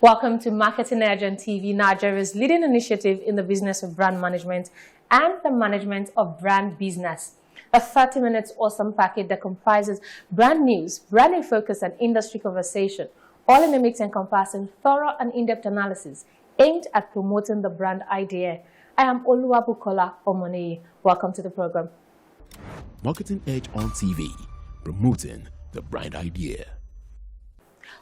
Welcome to Marketing Edge on TV, Nigeria's leading initiative in the business of brand management and the management of brand business. A 30-minute awesome package that comprises brand news, branding focus, and industry conversation, all in a mix encompassing thorough and in-depth analysis aimed at promoting the brand idea. I am Oluwabukola Omoneyi. Welcome to the program. Marketing Edge on TV, promoting the brand idea.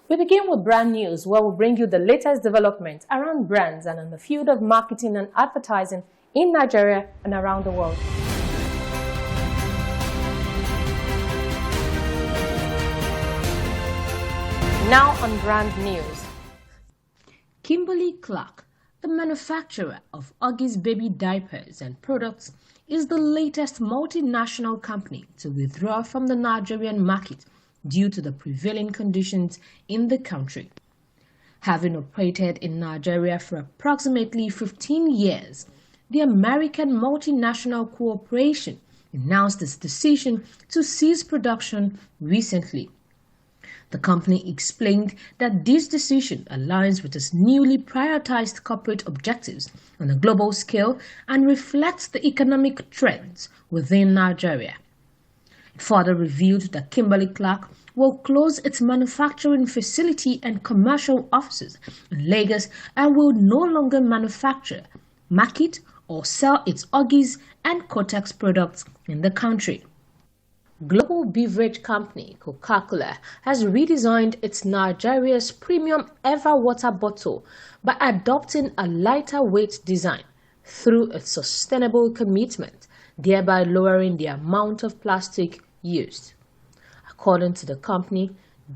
We begin with brand news, where we bring you the latest development around brands and in the field of marketing and advertising in Nigeria and around the world. Now on brand news. Kimberly-Clark, the manufacturer of Huggies baby diapers and products, is the latest multinational company to withdraw from the Nigerian market due to the prevailing conditions in the country. Having operated in Nigeria for approximately 15 years, the American multinational corporation announced its decision to cease production recently. The company explained that this decision aligns with its newly prioritized corporate objectives on a global scale and reflects the economic trends within Nigeria. It further revealed that Kimberly-Clark will close its manufacturing facility and commercial offices in Lagos and will no longer manufacture, market, or sell its Huggies and Kotex products in the country. Global beverage company Coca-Cola has redesigned its Nigeria's premium Ever water bottle by adopting a lighter weight design through its sustainable commitment, thereby lowering the amount of plastic used. According to the company,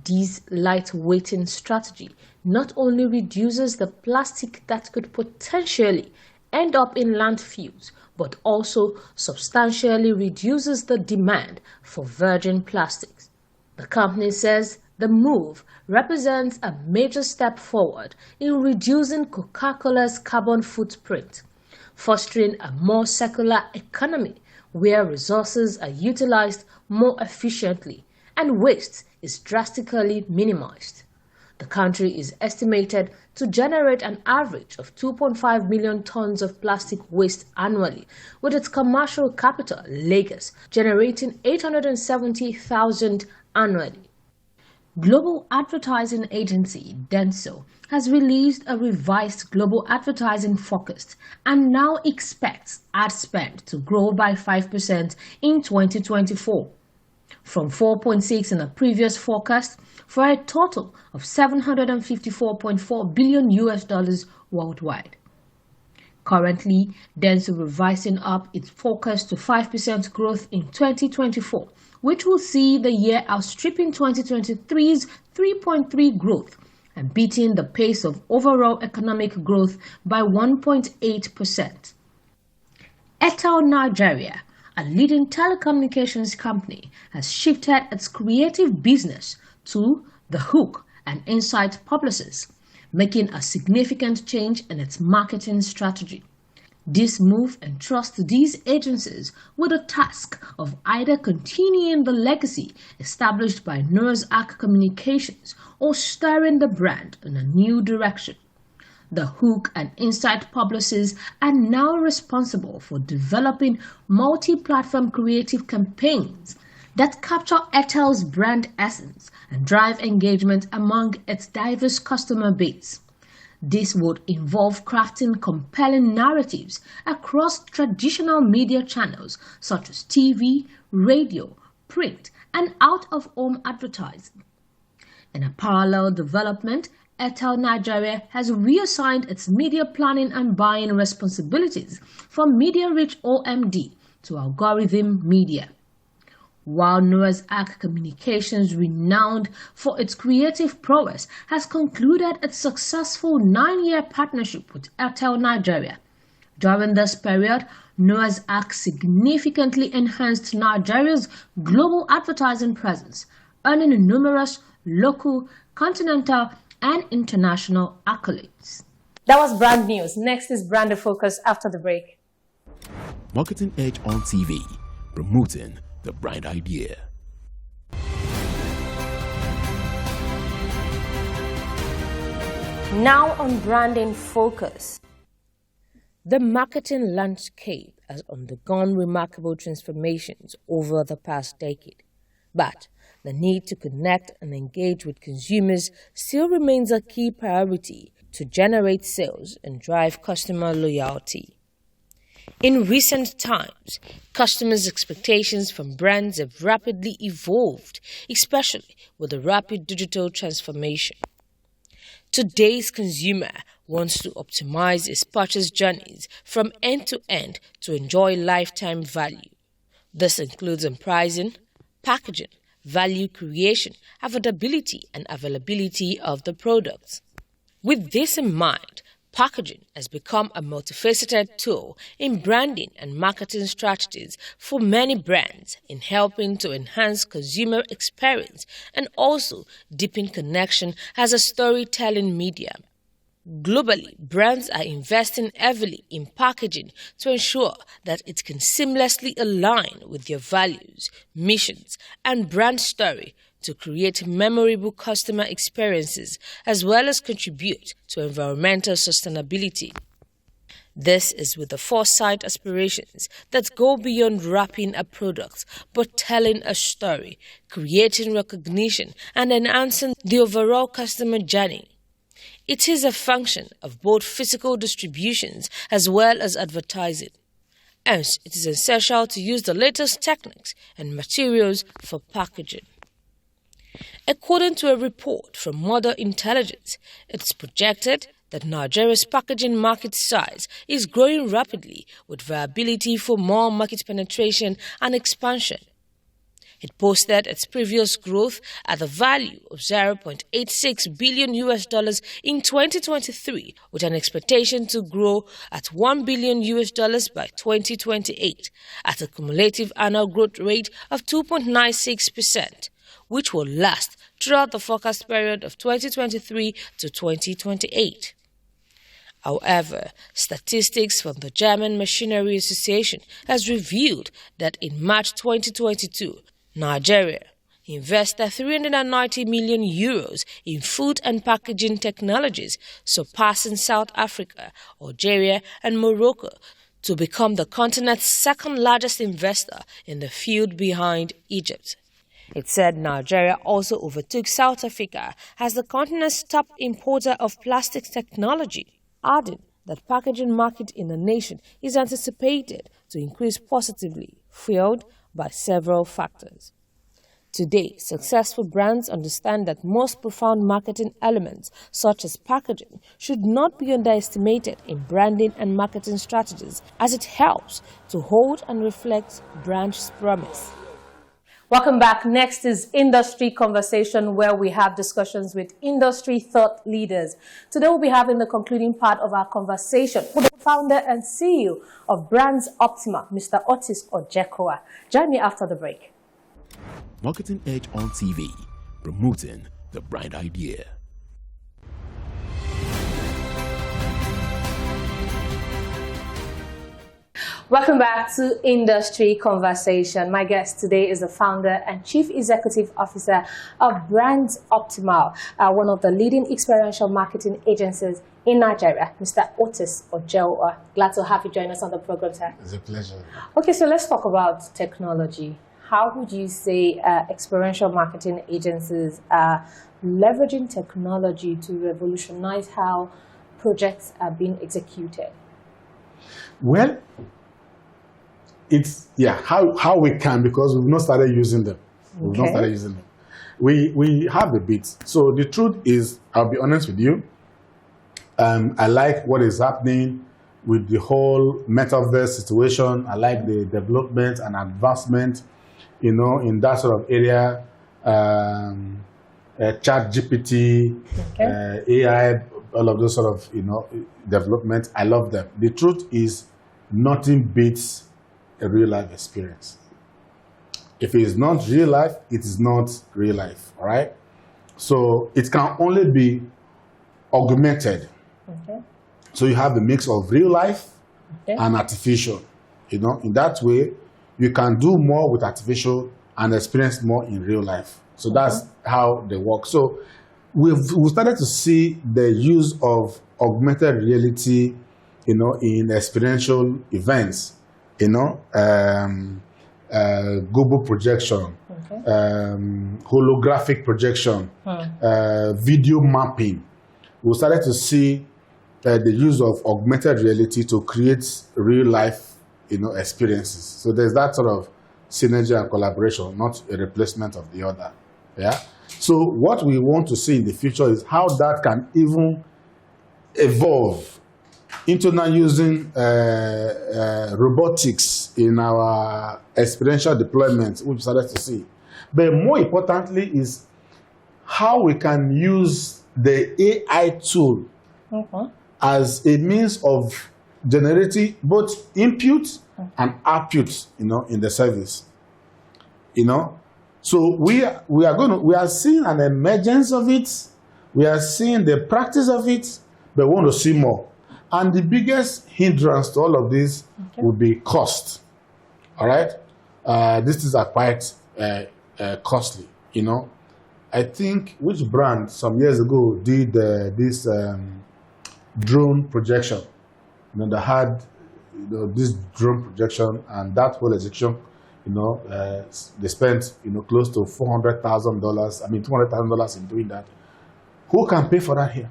this lightweighting strategy not only reduces the plastic that could potentially end up in landfills, but also substantially reduces the demand for virgin plastics. The company says the move represents a major step forward in reducing Coca-Cola's carbon footprint, fostering a more circular economy where resources are utilized more efficiently and waste is drastically minimized. The country is estimated to generate an average of 2.5 million tons of plastic waste annually, with its commercial capital, Lagos, generating 870,000 annually. Global advertising agency Denso has released a revised global advertising forecast and now expects ad spend to grow by 5% in 2024, from 4.6 in the previous forecast, for a total of $754.4 billion worldwide. Currently, Denso revising up its forecast to 5% growth in 2024, which will see the year outstripping 2023's 3.3% growth and beating the pace of overall economic growth by 1.8%. Airtel Nigeria, a leading telecommunications company, has shifted its creative business to the hook and insight publishers, making a significant change in its marketing strategy. This move entrusts these agencies with the task of either continuing the legacy established by Noah's Ark Communications or steering the brand in a new direction. The Hook and Insight publishers are now responsible for developing multi-platform creative campaigns that capture Airtel's brand essence and drive engagement among its diverse customer base. This would involve crafting compelling narratives across traditional media channels such as TV, radio, print, and out-of-home advertising. In a parallel development, Airtel Nigeria has reassigned its media planning and buying responsibilities from Media Reach OMD to Algorithm Media. While Noah's Ark Communications, renowned for its creative prowess, has concluded its successful 9-year partnership with Airtel Nigeria. During this period, Noah's Ark significantly enhanced Nigeria's global advertising presence, earning numerous local, continental, and international accolades. That was brand news. Next is brand focus after the break. Marketing Edge on TV, promoting the brand idea. Now on branding focus. The marketing landscape has undergone remarkable transformations over the past decade, but the need to connect and engage with consumers still remains a key priority to generate sales and drive customer loyalty. In recent times, customers' expectations from brands have rapidly evolved, especially with the rapid digital transformation. Today's consumer wants to optimize its purchase journeys from end to end to enjoy lifetime value. This includes in pricing, packaging, value creation, affordability, and availability of the products. With this in mind, packaging has become a multifaceted tool in branding and marketing strategies for many brands in helping to enhance consumer experience and also deepen connection as a storytelling medium. Globally, brands are investing heavily in packaging to ensure that it can seamlessly align with their values, missions, and brand story to create memorable customer experiences as well as contribute to environmental sustainability. This is with the foresight aspirations that go beyond wrapping a product but telling a story, creating recognition, and enhancing the overall customer journey. It is a function of both physical distributions as well as advertising. Hence, it is essential to use the latest techniques and materials for packaging. According to a report from Mother Intelligence, it's projected that Nigeria's packaging market size is growing rapidly with viability for more market penetration and expansion. It posted its previous growth at the value of $0.86 billion in 2023, with an expectation to grow at $1 billion by 2028, at a cumulative annual growth rate of 2.96%, which will last throughout the forecast period of 2023 to 2028. However, statistics from the German Machinery Association has revealed that in March 2022, Nigeria invested €390 million in food and packaging technologies, surpassing South Africa, Algeria, and Morocco to become the continent's second largest investor in the field behind Egypt. It said Nigeria also overtook South Africa as the continent's top importer of plastics technology, adding that packaging market in the nation is anticipated to increase positively, fueled by several factors. Today, successful brands understand that most profound marketing elements, such as packaging, should not be underestimated in branding and marketing strategies, as it helps to hold and reflect brand's promise. Welcome back. Next is Industry Conversation, where we have discussions with industry thought leaders. Today we'll be having the concluding part of our conversation with the founder and CEO of Brands Optima, Mr. Otis Ojeikhoa. Join me after the break. Marketing Edge on TV, promoting the brand idea. Welcome back to Industry Conversation. My guest today is the founder and chief executive officer of Brands Optimal, one of the leading experiential marketing agencies in Nigeria, Mr. Otis Ojeikhoa. Glad to have you join us on the program, sir. It's a pleasure. Okay, so let's talk about technology. How would you say experiential marketing agencies are leveraging technology to revolutionize how projects are being executed? Well, it's how we can, because we've not started using them. We've not started using them. We have the bits. So the truth is, I'll be honest with you, I like what is happening with the whole metaverse situation. I like the development and advancement, in that sort of area. Chat GPT, AI, all of those sort of development. I love them. The truth is, nothing beats a real life experience. If it is not real life, it is not real life. All right. So it can only be augmented. So you have the mix of real life and artificial. In that way, you can do more with artificial and experience more in real life. So that's how they work. So we've started to see the use of augmented reality, in experiential events, global projection, holographic projection, video mapping. We started to see the use of augmented reality to create real life, experiences. So there's that sort of synergy and collaboration, not a replacement of the other. Yeah. So what we want to see in the future is how that can even evolve into now using robotics in our experiential deployment, which we started to see. But more importantly is how we can use the AI tool as a means of generating both input and output, in the service. So we are seeing an emergence of it. We are seeing the practice of it, but we want to see more. And the biggest hindrance to all of this would be cost. All right, these things are quite costly. I think which brand some years ago did this drone projection. They had this drone projection, and that whole execution, they spent close to $400,000. I mean $200,000 in doing that. Who can pay for that here?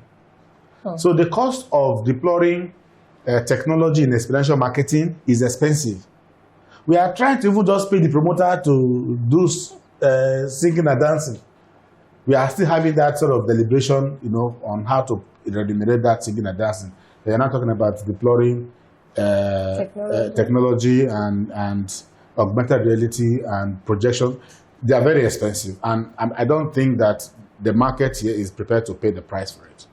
So the cost of deploying technology in experiential marketing is expensive. We are trying to even just pay the promoter to do singing and dancing. We are still having that sort of deliberation, on how to remunerate that singing and dancing. They are not talking about deploying technology and augmented reality and projection. They are very expensive, and I don't think that the market here is prepared to pay the price for it.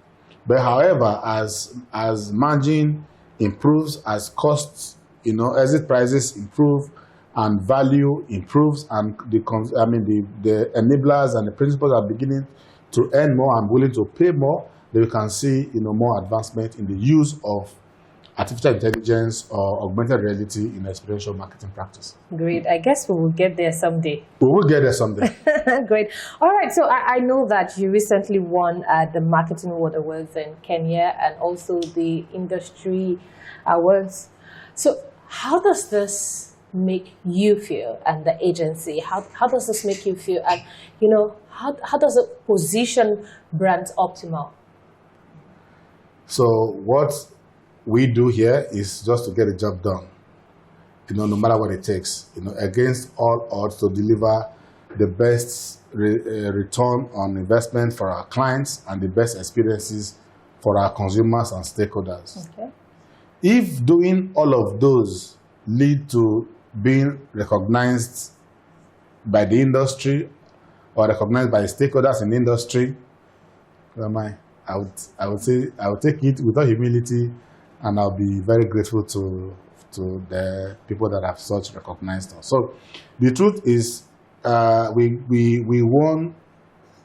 But however, as margin improves, as costs, exit prices improve, and value improves, and the enablers and the principals are beginning to earn more and willing to pay more, then we can see more advancement in the use of artificial intelligence or augmented reality in experiential marketing practice. Great. I guess we will get there someday. We will get there someday. Great. All right. So I know that you recently won the Marketing World Awards in Kenya and also the Industry Awards. So how does this make you feel and the agency? How does this make you feel? And, how does it position Brand Optimal? So what we do here is just to get the job done, no matter what it takes, against all odds, to deliver the best return on investment for our clients and the best experiences for our consumers and stakeholders. Okay. If doing all of those lead to being recognized by the industry or recognized by stakeholders in the industry, I would say I would take it without humility, and I'll be very grateful to the people that have such recognized us. So the truth is, we won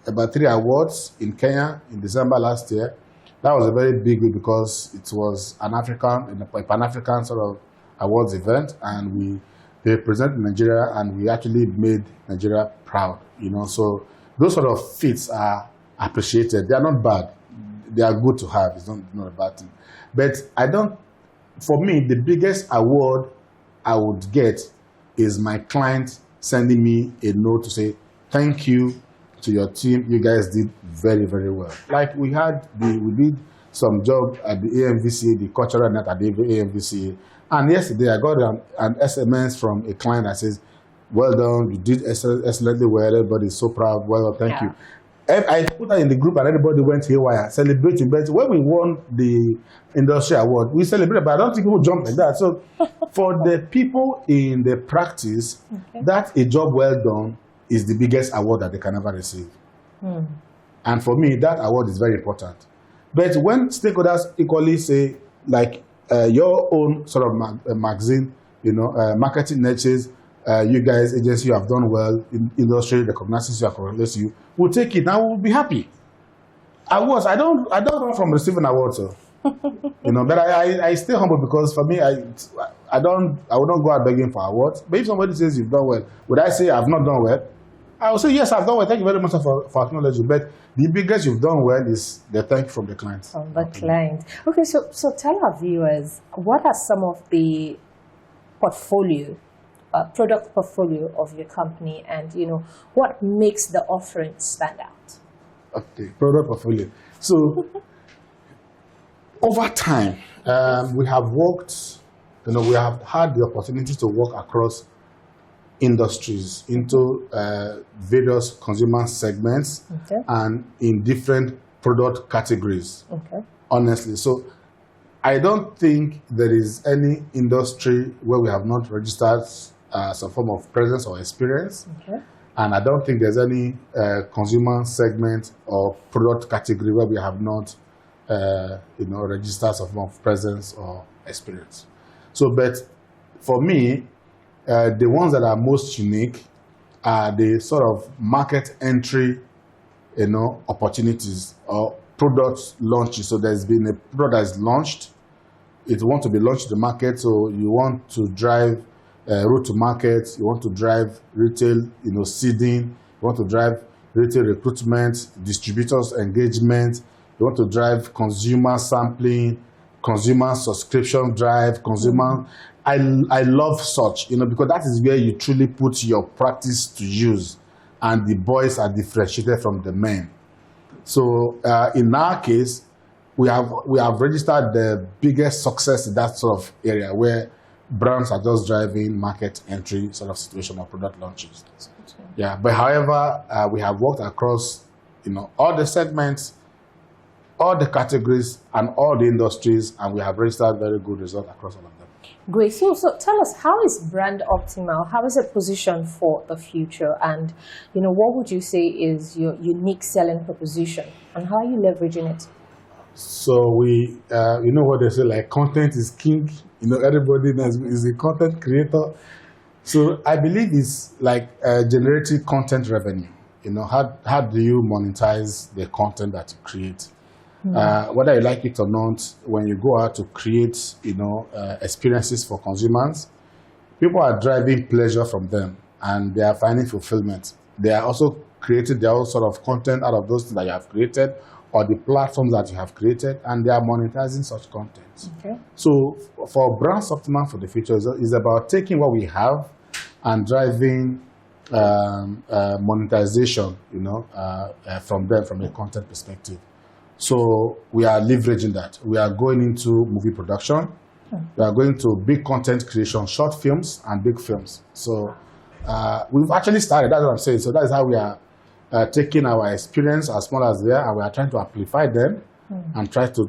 about 3 awards in Kenya in December last year. That was a very big week because it was a Pan-African sort of awards event, and they represented Nigeria, and we actually made Nigeria proud. So those sort of feats are appreciated. They are not bad. They are good to have. It's not a bad thing. But for me, the biggest award I would get is my client sending me a note to say, thank you to your team. You guys did very, very well. Like we did some job at the AMVCA, the cultural net at the AMVCA. And yesterday I got an SMS from a client that says, well done, you did excellently well, everybody's so proud, well done, thank you. I put that in the group and everybody went haywire celebrating. But when we won the industry award, we celebrated, but I don't think people jump like that. So for the people in the practice, that a job well done is the biggest award that they can ever receive. And for me, that award is very important. But when stakeholders equally say, like your own sort of magazine, marketing niches, you guys, agency, you have done well, in industry recognizes you, congratulates you, we'll take it, now we'll be happy. Awards, I don't run from receiving awards, so. But I stay humble because for me, I would not go out begging for awards. But if somebody says you've done well, would I say I've not done well? I would say yes, I've done well. Thank you very much for acknowledging. But the biggest you've done well is the thank you from the client. From the client. Okay, so tell our viewers, what are some of the product portfolio of your company, and what makes the offering stand out? Okay, product portfolio. So over time, we have worked. We have had the opportunity to work across industries into various consumer segments and in different product categories. Honestly, so I don't think there is any industry where we have not registered some form of presence or experience. And I don't think there's any consumer segment or product category where we have not registered some form of presence or experience. So, but for me, the ones that are most unique are the sort of market entry, opportunities or product launches. So there's been a product that is launched. It wants to be launched to the market. So you want to drive route to market. You want to drive retail, seeding. You want to drive retail recruitment, distributors engagement. You want to drive consumer sampling, consumer subscription drive, consumer. I love such, because that is where you truly put your practice to use, and the boys are differentiated from the men. So in our case, we have registered the biggest success in that sort of area where brands are just driving market entry sort of situation or product launches. Yeah, but however, we have worked across, all the segments, all the categories, and all the industries, and we have registered very good results across all of them. Great. So tell us, how is Brand Optimal? How is it positioned for the future? And, what would you say is your unique selling proposition, and how are you leveraging it? So we, what they say, like content is king. Everybody is a content creator. So I believe it's like generating content revenue. How do you monetize the content that you create? Whether you like it or not, when you go out to create, experiences for consumers, people are driving pleasure from them, and they are finding fulfillment. They are also creating their own sort of content out of those things that you have created, or the platforms that you have created, and they are monetizing such content. So for Brands Optimal for the future, is about taking what we have and driving monetization, from them, from a content perspective. So we are leveraging that. We are going into movie production. We are going to big content creation, short films and big films. So we've actually started. That's what I'm saying. So that is how we are taking our experience, as small as they are, and we are trying to amplify them and try to,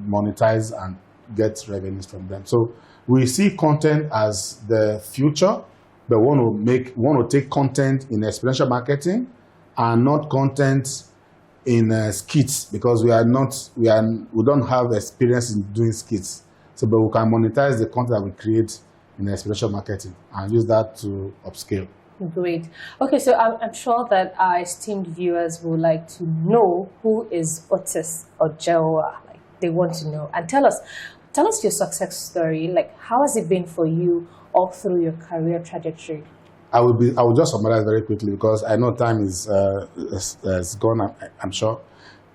monetize and get revenues from them. So we see content as the future, but we want to take content in experiential marketing and not content in skits, because we don't have experience in doing skits. So, but we can monetize the content that we create in experiential marketing and use that to upscale. Great. Okay, so I'm sure that our esteemed viewers would like to know who is Otis Ojeikhoa. Like, they want to know. And tell us your success story. Like, how has it been for you all through your career trajectory? I will just summarize very quickly because I know time is gone, I'm sure.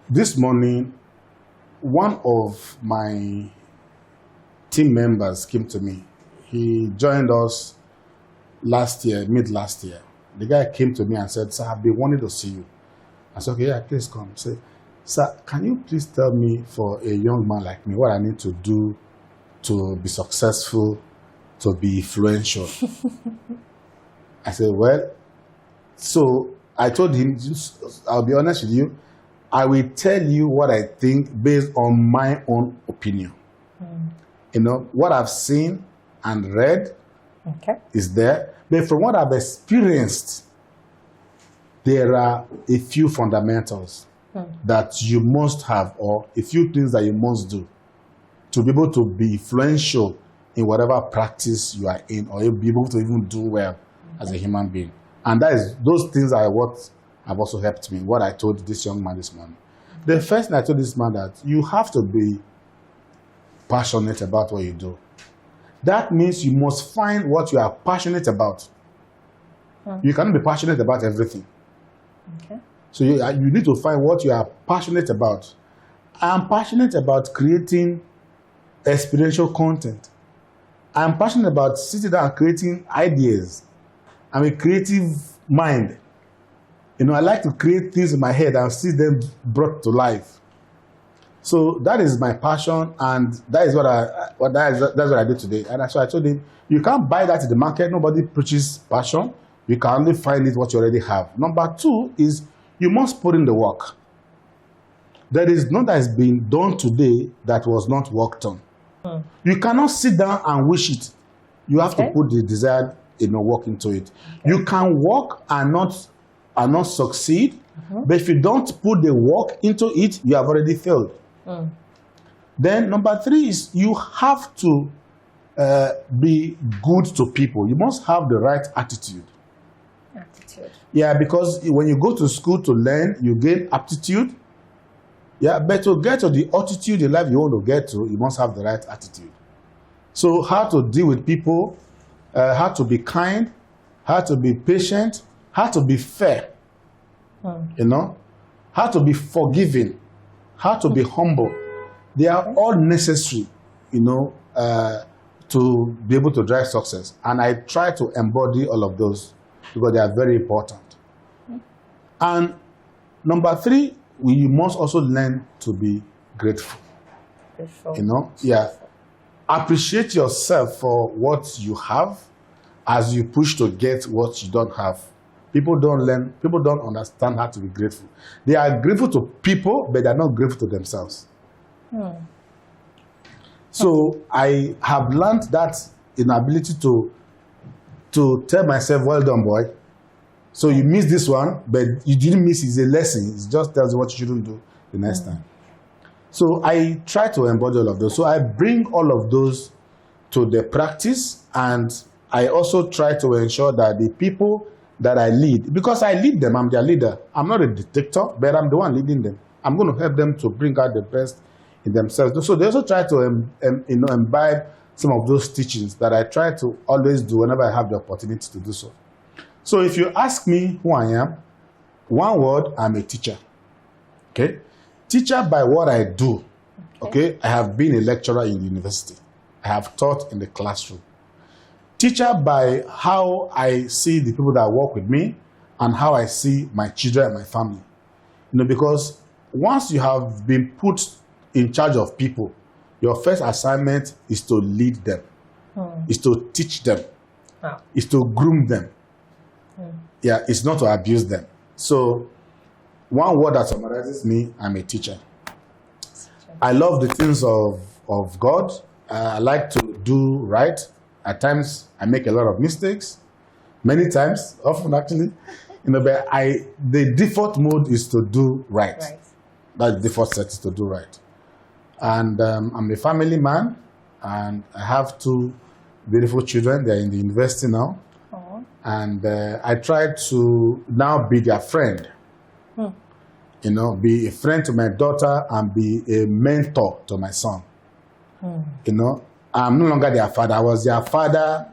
This morning, one of my team members came to me. He joined us mid last year. The guy came to me and said, "Sir, I've been wanting to see you." I said, "Okay, yeah, please come." He said, "Sir, can you please tell me, for a young man like me, what I need to do to be successful, to be influential?" I said, "Well," so I told him, I'll be honest with you, I will tell you what I think based on my own opinion. What I've seen and read is there. But from what I've experienced, there are a few fundamentals that you must have, or a few things that you must do to be able to be influential in whatever practice you are in, or be able to even do well as a human being. And those things are what have also helped me, what I told this young man this morning. The first thing I told this man, that you have to be passionate about what you do. That means you must find what you are passionate about. You cannot be passionate about everything. Okay. So you need to find what you are passionate about. I'm passionate about creating experiential content. I'm passionate about sitting down and creating ideas. I'm a creative mind. You know, I like to create things in my head and see them brought to life. So that is my passion, and that is that's what I do today. And that's why I told him, you can't buy that in the market. Nobody preaches passion. You can only find it what you already have. Number two is you must put in the work. There is none that has been done today that was not worked on. You cannot sit down and wish it. You have to put the desired work into it. You can work and not succeed, but if you don't put the work into it, you have already failed. Then number three is you have to be good to people. You must have the right attitude. Yeah, because when you go to school to learn, you gain aptitude. Yeah, but to get to the attitude in life you want to get to, you must have the right attitude. So how to deal with people, how to be kind, how to be patient, how to be fair, how to be forgiving, how to be humble. They are all necessary, to be able to drive success. And I try to embody all of those because they are very important. And number three, we must also learn to be grateful. Appreciate yourself for what you have as you push to get what you don't have. People don't understand how to be grateful. They are grateful to people, but they are not grateful to themselves. So I have learned that inability to tell myself, well done, boy. So you missed this one, but you didn't miss it. It's a lesson. It just tells you what you shouldn't do the next time. So I try to embody all of those. So I bring all of those to the practice, and I also try to ensure that the people that I lead, because I lead them, I'm their leader. I'm not a dictator, but I'm the one leading them. I'm going to help them to bring out the best in themselves. So they also try to imbibe some of those teachings that I try to always do whenever I have the opportunity to do so. So if you ask me who I am, one word, I'm a teacher. Okay? Teacher by what I do. Okay? I have been a lecturer in the university. I have taught in the classroom. Teacher by how I see the people that work with me and how I see my children and my family. Because once you have been put in charge of people, your first assignment is to lead them, is to teach them, is to groom them. Yeah, it's not to abuse them. So one word that summarizes me, I'm a teacher. I love the things of God. I like to do right. At times, I make a lot of mistakes. Many times, often actually. But the default mode is to do right. That default set is to do right. And I'm a family man, and I have two beautiful children. They're in the university now. And I try to now be their friend. Be a friend to my daughter and be a mentor to my son. I'm no longer their father. I was their father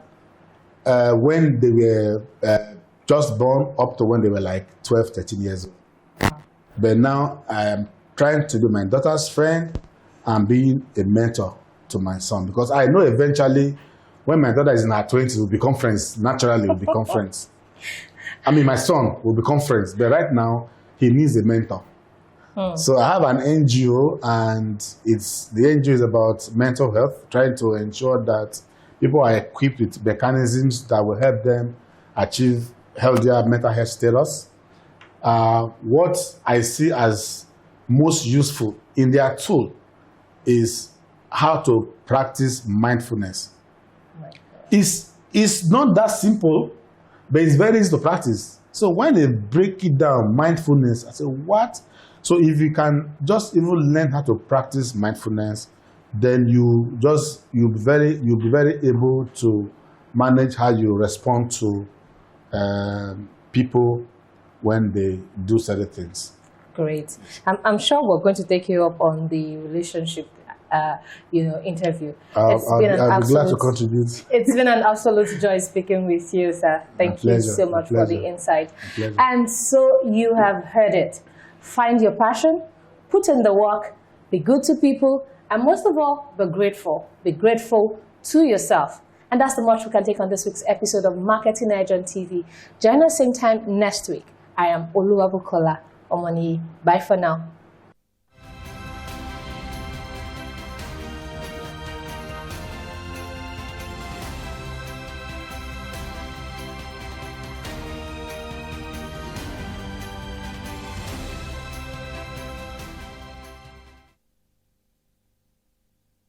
when they were just born up to when they were like 12, 13 years old. But now I am trying to be my daughter's friend and being a mentor to my son. Because I know eventually when my daughter is in her 20s, we'll become friends. Naturally, we'll become friends. My son will become friends. But right now, he needs a mentor. So I have an NGO, and the NGO is about mental health, trying to ensure that people are equipped with mechanisms that will help them achieve healthier mental health status. What I see as most useful in their tool is how to practice mindfulness. It's not that simple, but it's very easy to practice. So when they break it down, mindfulness, I say, what? So if you can just even learn how to practice mindfulness, then you'll be very able to manage how you respond to people when they do certain things. Great. I'm sure we're going to take you up on the relationship interview. I'll be glad to contribute. It's been an absolute joy speaking with you, sir. Thank you so much for the insight. And so you have heard it. Find your passion, put in the work, be good to people, and most of all, be grateful. Be grateful to yourself. And that's the much we can take on this week's episode of Marketing Edge on TV. Join us same time next week. I am Oluwabukola Omoni. Bye for now.